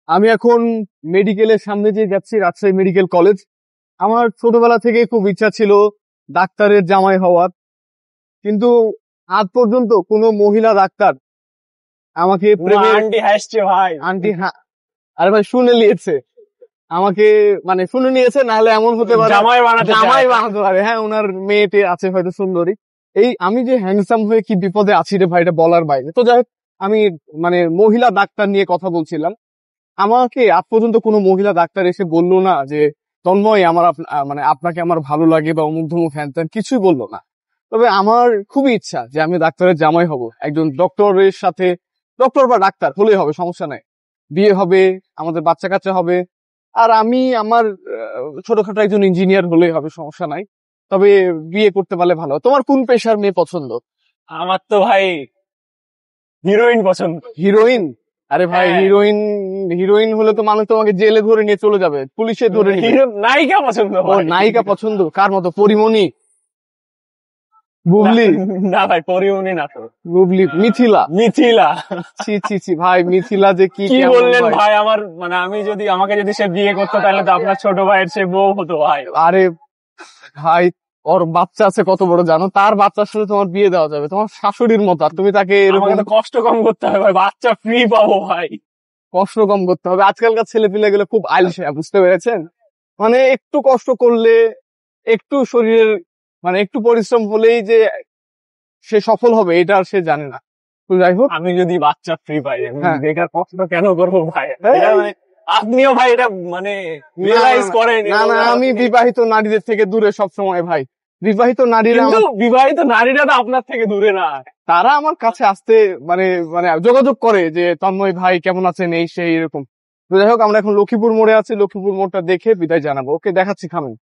আমি এখন মেডিকেলের সামনে দিয়ে যাচ্ছি, রাজশাহী মেডিকেল কলেজ। আমার ছোটবেলা থেকে খুব ইচ্ছা ছিল ডাক্তারের জামাই হওয়ার, কিন্তু আজ পর্যন্ত কোনো মহিলা ডাক্তার আমাকে প্রেমের আন্টি হাসছে ভাই। আন্টি আরে ভাই শুনে নিয়েছে আমাকে, মানে শুনে নিয়েছে, নাহলে এমন হতে পারে জামাই বানাতে চায়। জামাই বানাতে পারে। হ্যাঁ, ওনার মেয়েটি আছে হয়তো সুন্দরী। এই আমি যে হ্যান্ডসাম হয়ে কি বিপদে আছি রে ভাই, এটা বলার বাইরে। তো যাই হোক, আমি মানে মহিলা ডাক্তার নিয়ে কথা বলছিলাম। আমাকে আজ পর্যন্ত কোনো মহিলা ডাক্তার এসে বললো না যে তন্ময় আমার মানে আপনাকে আমার ভালো লাগে বা অমুক ধমুক হ্যান ত্যান, কিছুই বললো না। তবে আমার খুবই ইচ্ছা যে আমি ডাক্তারের জামাই হব, একজন ডক্টরের সাথে। ডক্টর বা ডাক্তার হলেই হবে, সমস্যা নাই। বিয়ে হবে, আমাদের বাচ্চা কাচ্চা হবে, আর আমি আমার ছোটখাটো একজন ইঞ্জিনিয়ার হলেই হবে, সমস্যা নাই। তবে বিয়ে করতে পারলে ভালো। তোমার কোন পেশার মেয়ে পছন্দ? আমার তো ভাই হিরোইন পছন্দ। হিরোইন? আরে ভাই, হ্যাঁ। হিরোইন হলে তো মানুষ তোমাকে জেলে ধরে নিয়ে চলে যাবে, পুলিশে ধরে নিয়ে। নায়িকা পছন্দ ও, ভাই। নায়িকা পছন্দ। কার মতো? পরিমণি, বুবলি? না ভাই, পরিমণি না তো। বুবলি, মিথিলা? মিথিলা। ছি ছি ছি ভাই, মিথিলা যে কি কি কেমন বললেন ভাই। ভাই? আমার মানে আমাকে যদি সে বিয়ে করতো তাহলে তো আপনার ছোট ভাইয়ের সে বউ হতো ভাই। আরে ভাই, ওর বাচ্চা আছে কত বড় জানো? তার বাচ্চার সাথে তোমার বিয়ে দেওয়া যাবে, তোমার শাশুড়ির মতো। আর তুমি তাকে এরকম আমাকে তো কষ্ট কম করতে হবে ভাই, বাচ্চা ফ্রি পাবো ভাই। কষ্ট কম করতে হবে? আজকালকার ছেলে পিলে গুলো খুব আলসে, বুঝতে পেরেছেন? মানে একটু কষ্ট করলে, একটু শরীরের মানে একটু পরিশ্রম হলেই যে সে সফল হবে, এটা আর সে জানে না। তো যাই হোক, আমি যদি বাচ্চা ফ্রি পাই, আমি হ্যাঁ। বেকার কষ্ট কেন করবো ভাই? হ্যাঁ। এটা মানে আপনিও ভাই এটা মানে রিয়েলাইজ করেন? না না, আমি বিবাহিত নারীদের থেকে দূরে সব সময় ভাই। বিবাহিত নারীরা কিন্তু বিবাহিত নারীরা তো আপনার থেকে দূরে না। তারা আমার কাছে আসতে মানে মানে যোগাযোগ করে যে তন্ময় ভাই কেমন আছেন, এই সেই এরকম। তো যাই হোক, আমরা এখন লক্ষ্মীপুর মোড়ে আছি, লক্ষ্মীপুর মোড়টা দেখে বিদায় জানাবো। ওকে, দেখাচ্ছি, খামেন।